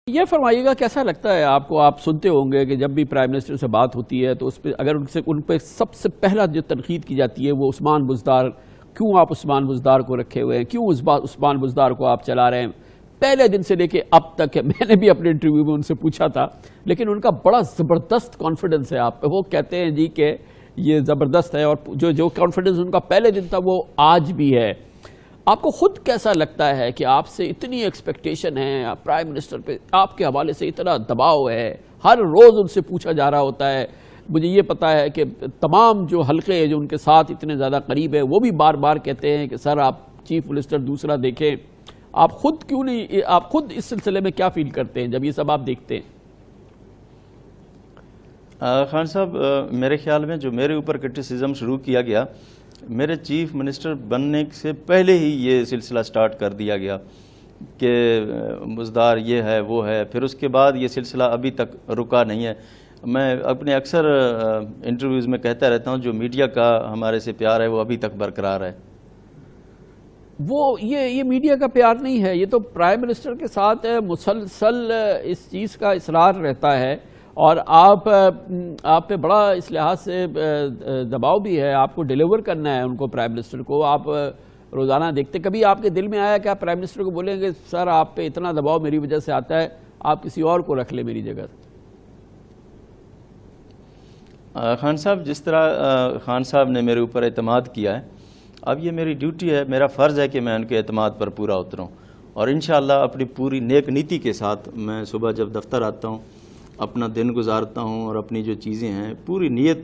یہ فرمائیے گا کیسا لگتا ہے آپ کو؟ آپ سنتے ہوں گے کہ جب بھی پرائم منسٹر سے بات ہوتی ہے تو اس پہ اگر ان پہ سب سے پہلا جو تنقید کی جاتی ہے وہ عثمان بزدار، کیوں آپ عثمان بزدار کو رکھے ہوئے ہیں، کیوں عثمان بزدار کو آپ چلا رہے ہیں؟ پہلے دن سے لے کے اب تک میں نے بھی اپنے انٹرویو میں ان سے پوچھا تھا، لیکن ان کا بڑا زبردست کانفیڈنس ہے آپ پہ. وہ کہتے ہیں جی کہ یہ زبردست ہے، اور جو کانفیڈنس ان کا پہلے دن تھا وہ آج بھی ہے. آپ کو خود کیسا لگتا ہے کہ آپ سے اتنی ایکسپیکٹیشن ہے، پرائم منسٹر پہ آپ کے حوالے سے اتنا دباؤ ہے، ہر روز ان سے پوچھا جا رہا ہوتا ہے؟ مجھے یہ پتا ہے کہ تمام جو حلقے جو ان کے ساتھ اتنے زیادہ قریب ہے وہ بھی بار بار کہتے ہیں کہ سر آپ چیف منسٹر دوسرا دیکھیں. آپ خود کیوں نہیں، آپ خود اس سلسلے میں کیا فیل کرتے ہیں جب یہ سب آپ دیکھتے ہیں؟ خان صاحب، میرے خیال میں جو میرے اوپر کرٹیسزم شروع کیا گیا، میرے چیف منسٹر بننے سے پہلے ہی یہ سلسلہ سٹارٹ کر دیا گیا کہ بزدار یہ ہے وہ ہے. پھر اس کے بعد یہ سلسلہ ابھی تک رکا نہیں ہے. میں اپنے اکثر انٹرویوز میں کہتا رہتا ہوں جو میڈیا کا ہمارے سے پیار ہے وہ ابھی تک برقرار ہے. وہ یہ میڈیا کا پیار نہیں ہے، یہ تو پرائم منسٹر کے ساتھ مسلسل اس چیز کا اصرار رہتا ہے، اور آپ پہ بڑا اس لحاظ سے دباؤ بھی ہے. آپ کو ڈیلیور کرنا ہے ان کو، پرائم منسٹر کو. آپ روزانہ دیکھتے، کبھی آپ کے دل میں آیا کہ آپ پرائم منسٹر کو بولیں گے سر آپ پہ اتنا دباؤ میری وجہ سے آتا ہے، آپ کسی اور کو رکھ لیں میری جگہ؟ خان صاحب، جس طرح خان صاحب نے میرے اوپر اعتماد کیا ہے، اب یہ میری ڈیوٹی ہے، میرا فرض ہے کہ میں ان کے اعتماد پر پورا اتروں، اور انشاءاللہ اپنی پوری نیک نیتی کے ساتھ میں صبح جب دفتر آتا ہوں، اپنا دن گزارتا ہوں، اور اپنی جو چیزیں ہیں پوری نیت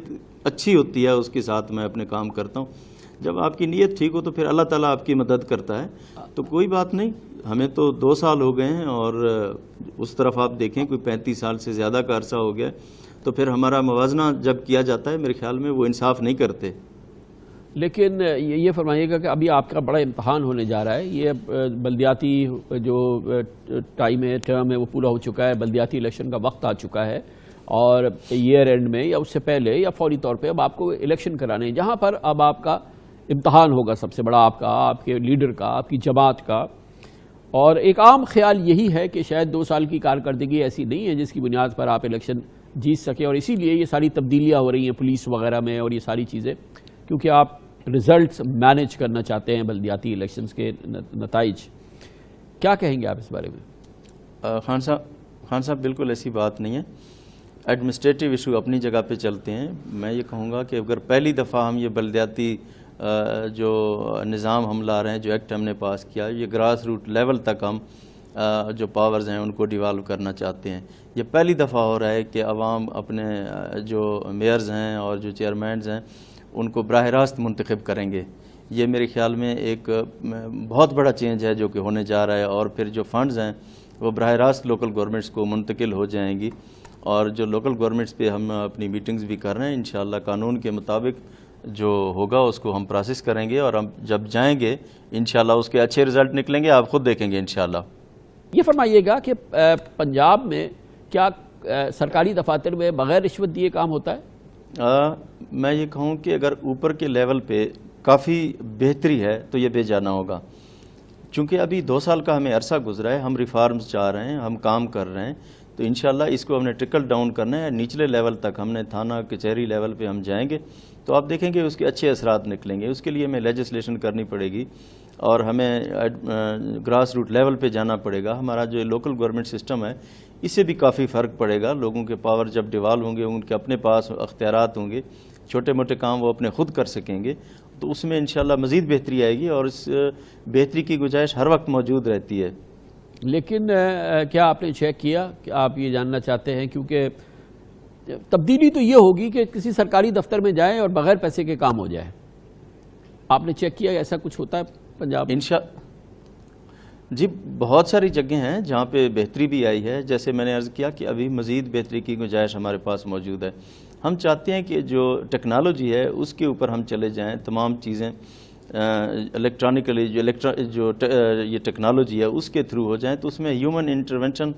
اچھی ہوتی ہے اس کے ساتھ میں اپنے کام کرتا ہوں. جب آپ کی نیت ٹھیک ہو تو پھر اللہ تعالیٰ آپ کی مدد کرتا ہے. تو کوئی بات نہیں، ہمیں تو 2 سال ہو گئے ہیں، اور اس طرف آپ دیکھیں کوئی 35 سال سے زیادہ کا عرصہ ہو گیا، تو پھر ہمارا موازنہ جب کیا جاتا ہے میرے خیال میں وہ انصاف نہیں کرتے. لیکن یہ فرمائیے گا کہ ابھی آپ کا بڑا امتحان ہونے جا رہا ہے. یہ بلدیاتی جو ٹائم ہے، ٹرم ہے، وہ پورا ہو چکا ہے. بلدیاتی الیکشن کا وقت آ چکا ہے، اور ایئر اینڈ میں یا اس سے پہلے یا فوری طور پہ اب آپ کو الیکشن کرانے ہیں، جہاں پر اب آپ کا امتحان ہوگا سب سے بڑا، آپ کے لیڈر کا، آپ کی جماعت کا. اور ایک عام خیال یہی ہے کہ شاید 2 سال کی کارکردگی ایسی نہیں ہے جس کی بنیاد پر آپ الیکشن جیت سکیں، اور اسی لیے یہ ساری تبدیلیاں ہو رہی ہیں پولیس وغیرہ میں اور یہ ساری چیزیں، کیونکہ آپ ریزلٹس مینیج کرنا چاہتے ہیں بلدیاتی الیکشنز کے نتائج. کیا کہیں گے آپ اس بارے میں؟ خان صاحب بالکل ایسی بات نہیں ہے. ایڈمنسٹریٹو ایشو اپنی جگہ پہ چلتے ہیں. میں یہ کہوں گا کہ اگر پہلی دفعہ ہم یہ بلدیاتی جو نظام ہم لا رہے ہیں، جو ایکٹ ہم نے پاس کیا، یہ گراس روٹ لیول تک ہم جو پاورز ہیں ان کو ڈیوالو کرنا چاہتے ہیں. یہ پہلی دفعہ ہو رہا ہے کہ عوام اپنے جو میئرز ہیں اور جو چیئرمینز ہیں ان کو براہ راست منتخب کریں گے. یہ میرے خیال میں ایک بہت بڑا چینج ہے جو کہ ہونے جا رہا ہے. اور پھر جو فنڈز ہیں وہ براہ راست لوکل گورنمنٹس کو منتقل ہو جائیں گی، اور جو لوکل گورنمنٹس پہ ہم اپنی میٹنگز بھی کر رہے ہیں، انشاءاللہ قانون کے مطابق جو ہوگا اس کو ہم پروسیس کریں گے، اور ہم جب جائیں گے انشاءاللہ اس کے اچھے رزلٹ نکلیں گے، آپ خود دیکھیں گے انشاءاللہ. یہ فرمائیے گا کہ پنجاب میں کیا سرکاری دفاتر میں بغیر رشوت دیے کام ہوتا ہے؟ میں یہ کہوں کہ اگر اوپر کے لیول پہ کافی بہتری ہے تو یہ بے جانا ہوگا، چونکہ ابھی 2 سال کا ہمیں عرصہ گزرا ہے، ہم ریفارمز چاہ رہے ہیں، ہم کام کر رہے ہیں، تو انشاءاللہ اس کو ہم نے ٹرکل ڈاؤن کرنا ہے. نچلے لیول تک ہم نے تھانہ کچہری لیول پہ ہم جائیں گے تو آپ دیکھیں گے اس کے اچھے اثرات نکلیں گے. اس کے لیے ہمیں لیجسلیشن کرنی پڑے گی، اور ہمیں گراس روٹ لیول پہ جانا پڑے گا. ہمارا جو لوکل گورنمنٹ سسٹم ہے اس سے بھی کافی فرق پڑے گا. لوگوں کے پاور جب ڈیوالو ہوں گے، ان کے اپنے پاس اختیارات ہوں گے، چھوٹے موٹے کام وہ اپنے خود کر سکیں گے، تو اس میں انشاءاللہ مزید بہتری آئے گی، اور اس بہتری کی گنجائش ہر وقت موجود رہتی ہے. لیکن کیا آپ نے چیک کیا کہ آپ یہ جاننا چاہتے ہیں، کیونکہ تبدیلی تو یہ ہوگی کہ کسی سرکاری دفتر میں جائیں اور بغیر پیسے کے کام ہو جائے. آپ نے چیک کیا ایسا کچھ ہوتا ہے پنجاب؟ جی بہت ساری جگہیں ہیں جہاں پہ بہتری بھی آئی ہے. جیسے میں نے عرض کیا کہ ابھی مزید بہتری کی گنجائش ہمارے پاس موجود ہے. ہم چاہتے ہیں کہ جو ٹیکنالوجی ہے اس کے اوپر ہم چلے جائیں، تمام چیزیں الیکٹرانکلی جو یہ ٹیکنالوجی ہے اس کے تھرو ہو جائیں، تو اس میں ہیومن انٹرونشن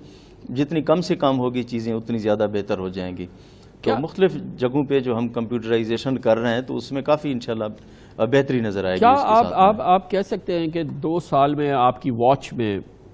جتنی کم سے کم ہوگی چیزیں اتنی زیادہ بہتر ہو جائیں گی. تو مختلف جگہوں پہ جو ہم کمپیوٹرائزیشن کر رہے ہیں تو اس میں کافی انشاءاللہ بہتری نظر آئے گی. کیا آپ کہہ سکتے ہیں کہ 2 سال میں آپ کی واچ میں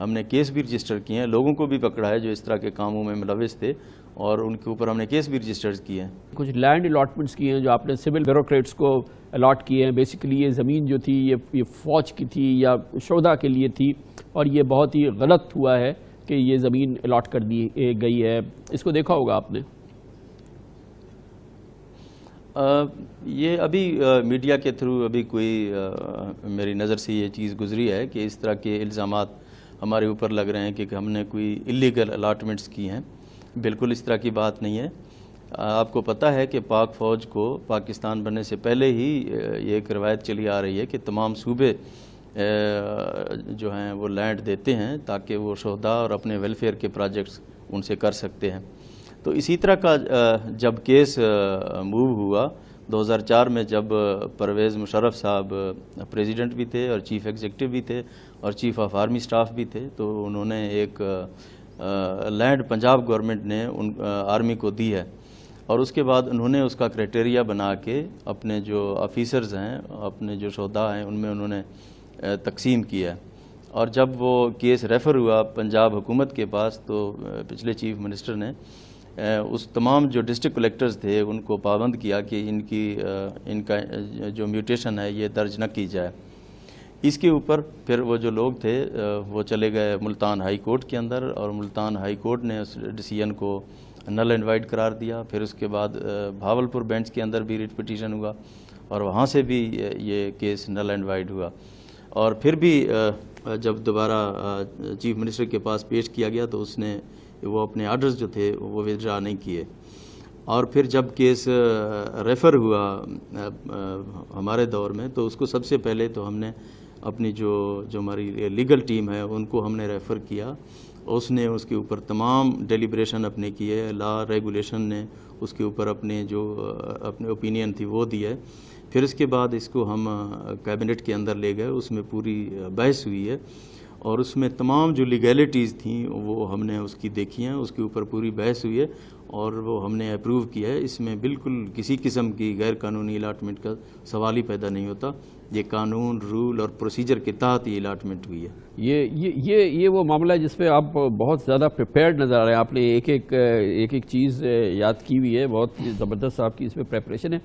ہم نے کیس بھی رجسٹر کیے ہیں، لوگوں کو بھی پکڑا ہے جو اس طرح کے کاموں میں ملوث تھے، اور ان کے اوپر ہم نے کیس بھی رجسٹر کیے ہیں۔ کچھ لینڈ الاٹمنٹس کی ہیں جو آپ نے سول بیوروکریٹس کو الاٹ کیے ہیں، بیسیکلی یہ زمین جو تھی یہ فوج کی تھی یا شہداء کے لیے تھی، اور یہ بہت ہی غلط ہوا ہے کہ یہ زمین الاٹ کر دی گئی ہے، اس کو دیکھا ہوگا آپ نے؟ یہ ابھی میڈیا کے تھرو ابھی کوئی میری نظر سے یہ چیز گزری ہے کہ اس طرح کے الزامات ہمارے اوپر لگ رہے ہیں کہ ہم نے کوئی اللیگل الاٹمنٹس کی ہیں۔ بالکل اس طرح کی بات نہیں ہے۔ آپ کو پتہ ہے کہ پاک فوج کو پاکستان بننے سے پہلے ہی یہ ایک روایت چلی آ رہی ہے کہ تمام صوبے جو ہیں وہ لینڈ دیتے ہیں تاکہ وہ شہداء اور اپنے ویلفیئر کے پروجیکٹس ان سے کر سکتے ہیں۔ تو اسی طرح کا جب کیس موو ہوا 2004 میں، جب پرویز مشرف صاحب پریزیڈنٹ بھی تھے اور چیف ایگزیکٹو بھی تھے اور چیف آف آرمی سٹاف بھی تھے، تو انہوں نے ایک لینڈ پنجاب گورنمنٹ نے آرمی کو دی ہے، اور اس کے بعد انہوں نے اس کا کرائٹیریا بنا کے اپنے جو آفیسرز ہیں، اپنے جو شہداء ہیں، ان میں انہوں نے تقسیم کیا ہے۔ اور جب وہ کیس ریفر ہوا پنجاب حکومت کے پاس، تو پچھلے چیف منسٹر نے اس تمام جو ڈسٹرکٹ کلیکٹرز تھے ان کو پابند کیا کہ ان کا جو میوٹیشن ہے یہ درج نہ کی جائے۔ اس کے اوپر پھر وہ جو لوگ تھے وہ چلے گئے ملتان ہائی کورٹ کے اندر، اور ملتان ہائی کورٹ نے اس ڈیسیژن کو نل اینڈ وائڈ قرار دیا۔ پھر اس کے بعد بھاولپور بینچ کے اندر بھی ریٹ پٹیشن ہوا، اور وہاں سے بھی یہ کیس نل اینڈ وائڈ ہوا، اور پھر بھی جب دوبارہ چیف منسٹر کے پاس پیش کیا گیا تو اس نے وہ اپنے آرڈرز جو تھے وہ ودرا نہیں کیے۔ اور پھر جب کیس ریفر ہوا ہمارے دور میں، تو اس کو سب سے پہلے تو ہم نے اپنی جو ہماری لیگل ٹیم ہے ان کو ہم نے ریفر کیا، اس نے اس کے اوپر تمام ڈیلیبریشن اپنے کیے، لا ریگولیشن نے اس کے اوپر اپنے اوپینین تھی وہ دی ہے۔ پھر اس کے بعد اس کو ہم کیبنٹ کے اندر لے گئے، اس میں پوری بحث ہوئی ہے، اور اس میں تمام جو لیگیلٹیز تھیں وہ ہم نے اس کی دیکھی ہیں، اس کے اوپر پوری بحث ہوئی ہے، اور وہ ہم نے اپروو کیا ہے۔ اس میں بالکل کسی قسم کی غیر قانونی الاٹمنٹ کا سوال ہی پیدا نہیں ہوتا، یہ قانون، رول اور پروسیجر کے تحت یہ الاٹمنٹ ہوئی ہے۔ یہ وہ معاملہ ہے جس پہ آپ بہت زیادہ پریپیئرڈ نظر آ رہے ہیں، آپ نے ایک ایک چیز یاد کی ہوئی ہے، بہت زبردست آپ کی اس پہ پریپریشن ہے۔